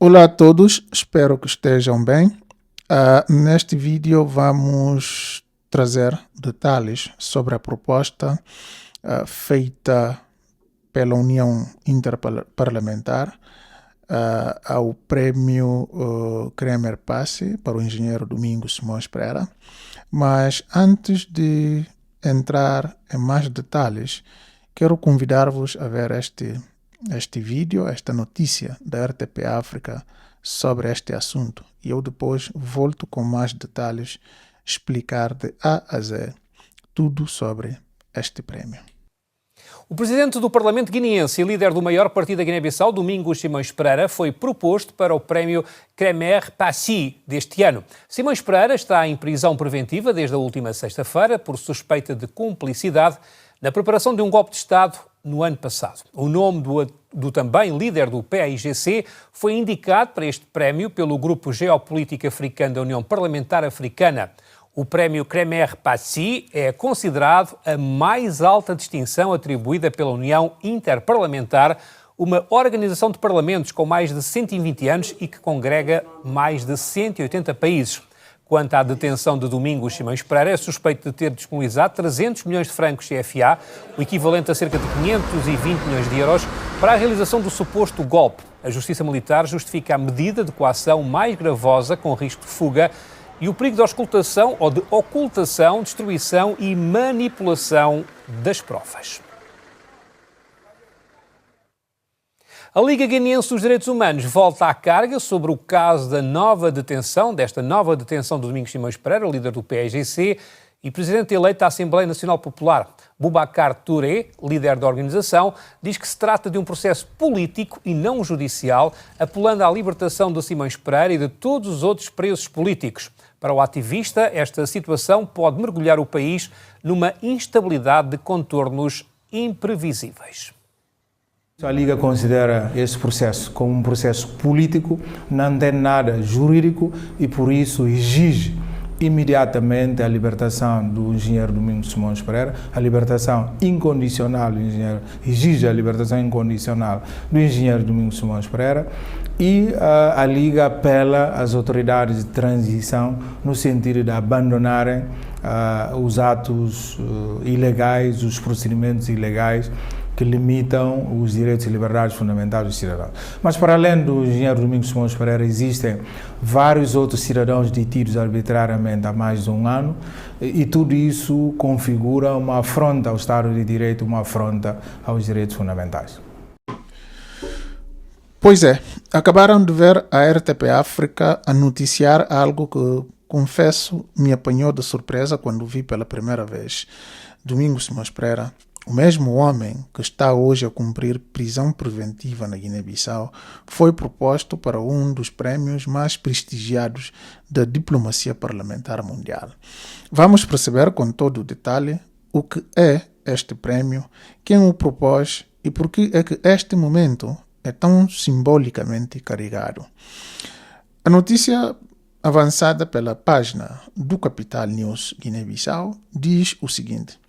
Olá a todos, espero que estejam bem. Neste vídeo vamos trazer detalhes sobre a proposta feita pela União Interparlamentar ao Prémio Kremer Passe para o engenheiro Domingos Simões Pereira. Mas antes de entrar em mais detalhes, quero convidar-vos a ver este vídeo, esta notícia da RTP África sobre este assunto. E eu depois volto com mais detalhes, explicar de A a Z tudo sobre este prémio. O presidente do Parlamento guineense e líder do maior partido da Guiné-Bissau, Domingos Simões Pereira, foi proposto para o prémio Kremer Passe deste ano. Simões Pereira está em prisão preventiva desde a última sexta-feira por suspeita de cumplicidade na preparação de um golpe de Estado no ano passado. O nome do também líder do PAIGC foi indicado para este prémio pelo Grupo Geopolítico Africano da União Parlamentar Africana. O prémio Kremer Passe é considerado a mais alta distinção atribuída pela União Interparlamentar, uma organização de parlamentos com mais de 120 anos e que congrega mais de 180 países. Quanto à detenção de Domingos Simões Pereira, é suspeito de ter disponibilizado 300 milhões de francos CFA, o equivalente a cerca de 520 milhões de euros, para a realização do suposto golpe. A Justiça Militar justifica a medida de coação mais gravosa com risco de fuga e o perigo de auscultação ou de ocultação, destruição e manipulação das provas. A Liga Guineense dos Direitos Humanos volta à carga sobre o caso desta nova detenção do Domingos Simões Pereira, líder do PAIGC e presidente eleito da Assembleia Nacional Popular. Boubacar Touré, líder da organização, diz que se trata de um processo político e não judicial, apelando à libertação de Simões Pereira e de todos os outros presos políticos. Para o ativista, esta situação pode mergulhar o país numa instabilidade de contornos imprevisíveis. A Liga considera este processo como um processo político, não tem nada jurídico e por isso exige imediatamente a libertação do engenheiro Domingos Simões Pereira, a libertação incondicional do engenheiro, exige a libertação incondicional do engenheiro Domingos Simões Pereira e a Liga apela às autoridades de transição no sentido de abandonarem os atos ilegais, os procedimentos ilegais que limitam os direitos e liberdades fundamentais dos cidadãos. Mas para além do engenheiro Domingos Simões Pereira existem vários outros cidadãos detidos arbitrariamente há mais de um ano e tudo isso configura uma afronta ao Estado de Direito, uma afronta aos direitos fundamentais. Pois é, acabaram de ver a RTP África a noticiar algo que, confesso, me apanhou de surpresa quando vi pela primeira vez. Domingos Simões Pereira, o mesmo homem que está hoje a cumprir prisão preventiva na Guiné-Bissau, foi proposto para um dos prémios mais prestigiados da diplomacia parlamentar mundial. Vamos perceber com todo o detalhe o que é este prémio, quem o propôs e por que é que este momento é tão simbolicamente carregado. A notícia avançada pela página do Capital News Guiné-Bissau diz o seguinte: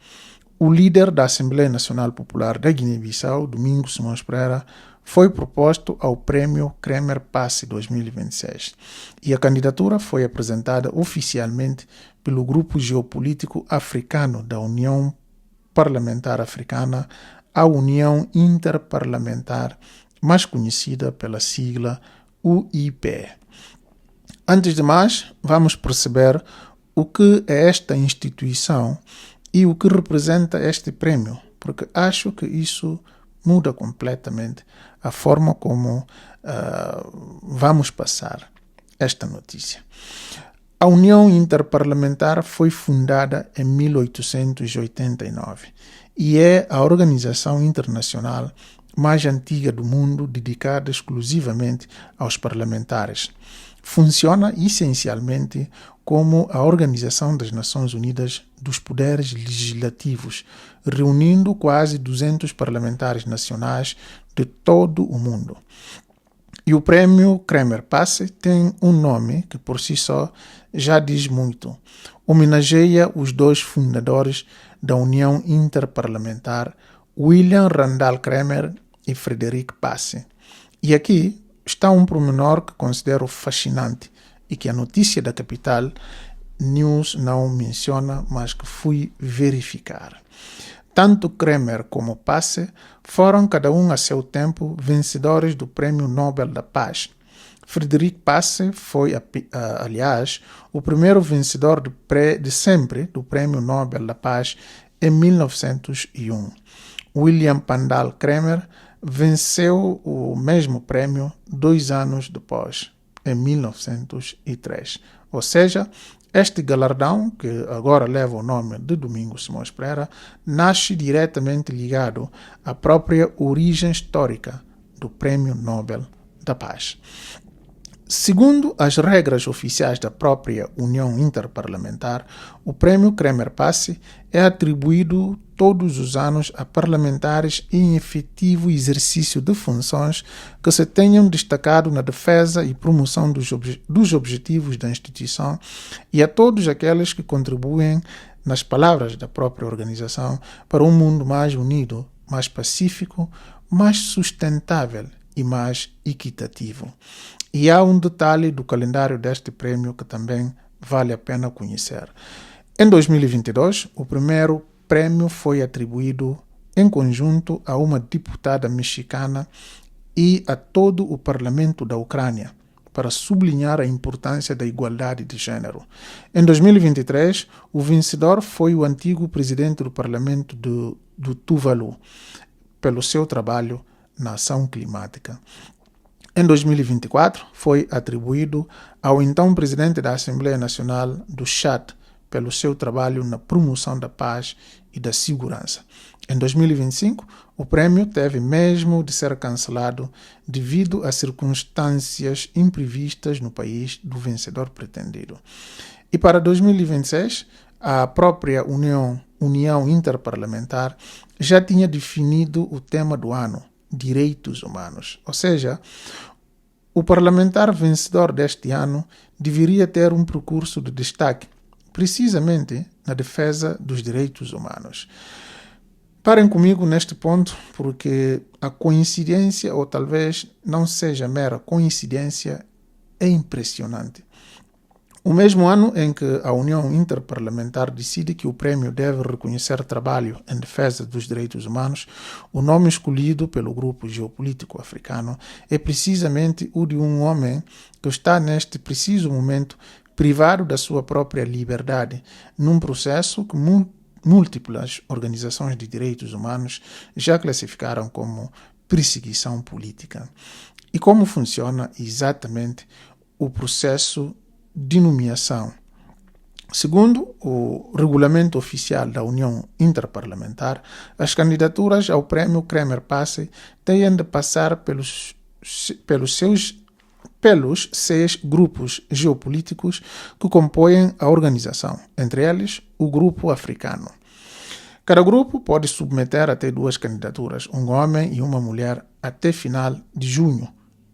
o líder da Assembleia Nacional Popular da Guiné-Bissau, Domingos Simões Pereira, foi proposto ao Prémio Kremer Passe 2026 e a candidatura foi apresentada oficialmente pelo Grupo Geopolítico Africano da União Parlamentar Africana, a União Interparlamentar, mais conhecida pela sigla UIP. Antes de mais, vamos perceber o que é esta instituição e o que representa este prémio, porque acho que isso muda completamente a forma como vamos passar esta notícia. A União Interparlamentar foi fundada em 1889 e é a organização internacional mais antiga do mundo dedicada exclusivamente aos parlamentares. Funciona essencialmente como a Organização das Nações Unidas dos Poderes Legislativos, reunindo quase 200 parlamentares nacionais de todo o mundo. E o prémio Kremer Passe tem um nome que por si só já diz muito. Homenageia os dois fundadores da União Interparlamentar, William Randall Kremer e Frederic Passe. E aqui está um pormenor que considero fascinante e que a notícia da Capital News não menciona, mas que fui verificar. Tanto Kremer como Passe foram, cada um a seu tempo, vencedores do Prêmio Nobel da Paz. Frederic Passe foi, aliás, o primeiro vencedor de sempre do Prêmio Nobel da Paz em 1901. William Pandal Kremer venceu o mesmo prêmio 2 anos depois, em 1903. Ou seja, este galardão, que agora leva o nome de Domingos Simões Pereira, nasce diretamente ligado à própria origem histórica do Prêmio Nobel da Paz. Segundo as regras oficiais da própria União Interparlamentar, o Prêmio Kremer-Passe é atribuído todos os anos a parlamentares em efetivo exercício de funções que se tenham destacado na defesa e promoção dos objetivos da instituição e a todos aqueles que contribuem, nas palavras da própria organização, para um mundo mais unido, mais pacífico, mais sustentável e mais equitativo. E há um detalhe do calendário deste prêmio que também vale a pena conhecer. Em 2022, o primeiro prêmio foi atribuído em conjunto a uma deputada mexicana e a todo o parlamento da Ucrânia, para sublinhar a importância da igualdade de gênero. Em 2023, o vencedor foi o antigo presidente do parlamento do Tuvalu, pelo seu trabalho na ação climática. Em 2024, foi atribuído ao então presidente da Assembleia Nacional do Chad pelo seu trabalho na promoção da paz e da segurança. Em 2025, o prêmio teve mesmo de ser cancelado devido a circunstâncias imprevistas no país do vencedor pretendido. E para 2026, a própria União Interparlamentar já tinha definido o tema do ano, Direitos Humanos. Ou seja, o parlamentar vencedor deste ano deveria ter um percurso de destaque, precisamente na defesa dos direitos humanos. Parem comigo neste ponto, porque a coincidência, ou talvez não seja mera coincidência, é impressionante. O mesmo ano em que a União Interparlamentar decide que o prêmio deve reconhecer trabalho em defesa dos direitos humanos, o nome escolhido pelo Grupo Geopolítico Africano é precisamente o de um homem que está neste preciso momento privado da sua própria liberdade, num processo que múltiplas organizações de direitos humanos já classificaram como perseguição política. E como funciona exatamente o processo de nomeação? Segundo o regulamento oficial da União Interparlamentar, as candidaturas ao Prêmio Kremer-Passe têm de passar pelos 6 grupos geopolíticos que compõem a organização, entre eles o Grupo Africano. Cada grupo pode submeter até 2 candidaturas, um homem e uma mulher, até final de junho,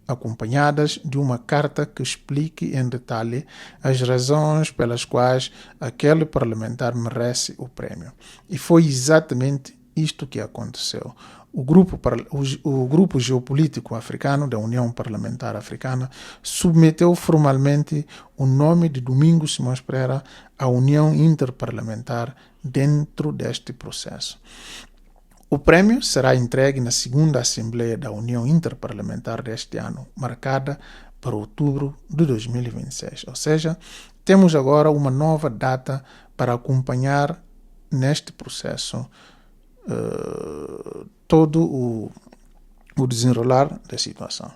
acompanhadas de uma carta que explique em detalhe as razões pelas quais aquele parlamentar merece o prêmio. E foi exatamente isto que aconteceu. O Grupo Geopolítico Africano da União Parlamentar Africana submeteu formalmente o nome de Domingos Simões Pereira à União Interparlamentar dentro deste processo. O prêmio será entregue na segunda Assembleia da União Interparlamentar deste ano, marcada para outubro de 2026. Ou seja, temos agora uma nova data para acompanhar neste processo todo o desenrolar da situação.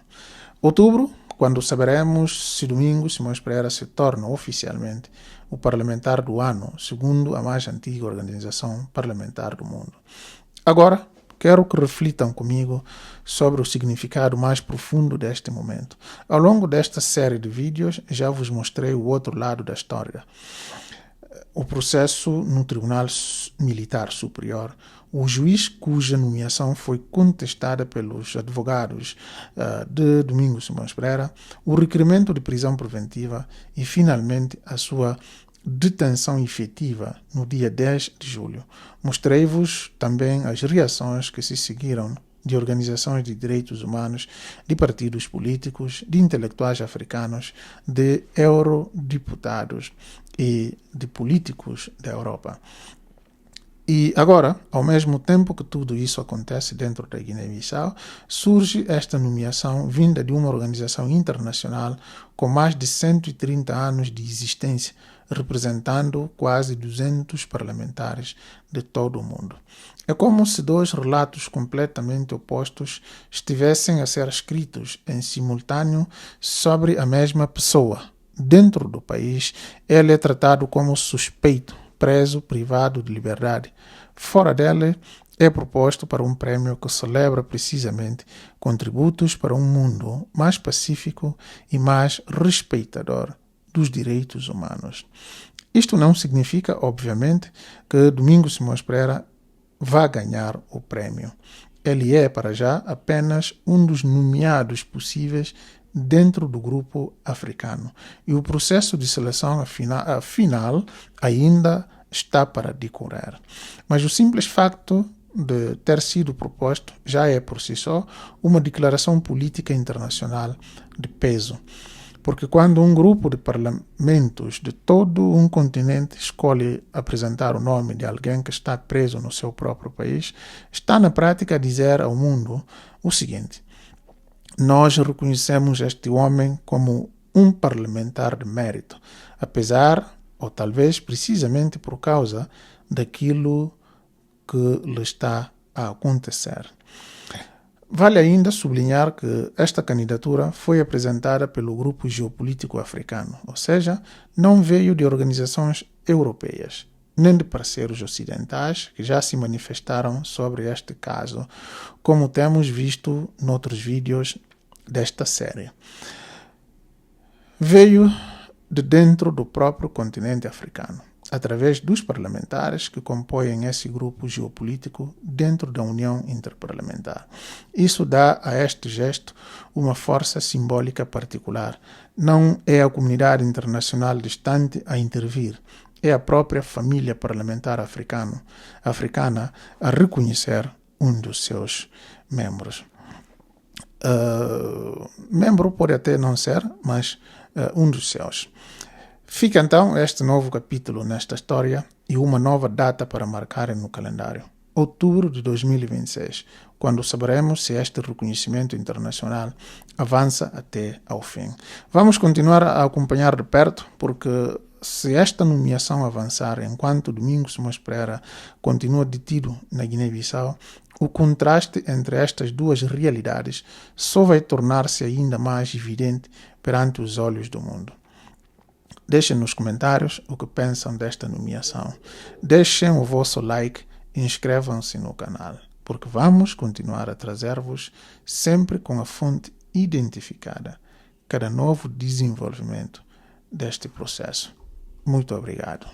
Outubro, quando saberemos se Domingos Simões Pereira se torna oficialmente o parlamentar do ano, segundo a mais antiga organização parlamentar do mundo. Agora, quero que reflitam comigo sobre o significado mais profundo deste momento. Ao longo desta série de vídeos, já vos mostrei o outro lado da história. O processo no Tribunal Militar Superior, o juiz cuja nomeação foi contestada pelos advogados de Domingos Simões Pereira, o requerimento de prisão preventiva e, finalmente, a sua detenção efetiva no dia 10 de julho. Mostrei-vos também as reações que se seguiram de organizações de direitos humanos, de partidos políticos, de intelectuais africanos, de eurodeputados e de políticos da Europa. E agora, ao mesmo tempo que tudo isso acontece dentro da Guiné-Bissau, surge esta nomeação vinda de uma organização internacional com mais de 130 anos de existência, representando quase 200 parlamentares de todo o mundo. É como se dois relatos completamente opostos estivessem a ser escritos em simultâneo sobre a mesma pessoa. Dentro do país, ele é tratado como suspeito, preso, privado de liberdade. Fora dele, é proposto para um prêmio que celebra precisamente contributos para um mundo mais pacífico e mais respeitador dos direitos humanos. Isto não significa, obviamente, que Domingos Simões Pereira vá ganhar o prêmio. Ele é, para já, apenas um dos nomeados possíveis dentro do grupo africano. E o processo de seleção final ainda está para decorrer. Mas o simples facto de ter sido proposto já é, por si só, uma declaração política internacional de peso. Porque quando um grupo de parlamentos de todo um continente escolhe apresentar o nome de alguém que está preso no seu próprio país, está na prática a dizer ao mundo o seguinte: nós reconhecemos este homem como um parlamentar de mérito, apesar, ou talvez precisamente por causa daquilo que lhe está a acontecer. Vale ainda sublinhar que esta candidatura foi apresentada pelo Grupo Geopolítico Africano, ou seja, não veio de organizações europeias, nem de parceiros ocidentais que já se manifestaram sobre este caso, como temos visto noutros vídeos desta série. Veio de dentro do próprio continente africano, através dos parlamentares que compõem esse grupo geopolítico dentro da União Interparlamentar. Isso dá a este gesto uma força simbólica particular. Não é a comunidade internacional distante a intervir, é a própria família parlamentar africana a reconhecer um dos seus membros. Membro pode até não ser, mas um dos seus. Fica então este novo capítulo nesta história e uma nova data para marcar no calendário. Outubro de 2026, quando saberemos se este reconhecimento internacional avança até ao fim. Vamos continuar a acompanhar de perto, porque se esta nomeação avançar enquanto Domingos Simões Pereira continua detido na Guiné-Bissau, o contraste entre estas duas realidades só vai tornar-se ainda mais evidente perante os olhos do mundo. Deixem nos comentários o que pensam desta nomeação. Deixem o vosso like e inscrevam-se no canal, porque vamos continuar a trazer-vos sempre com a fonte identificada, cada novo desenvolvimento deste processo. Muito obrigado.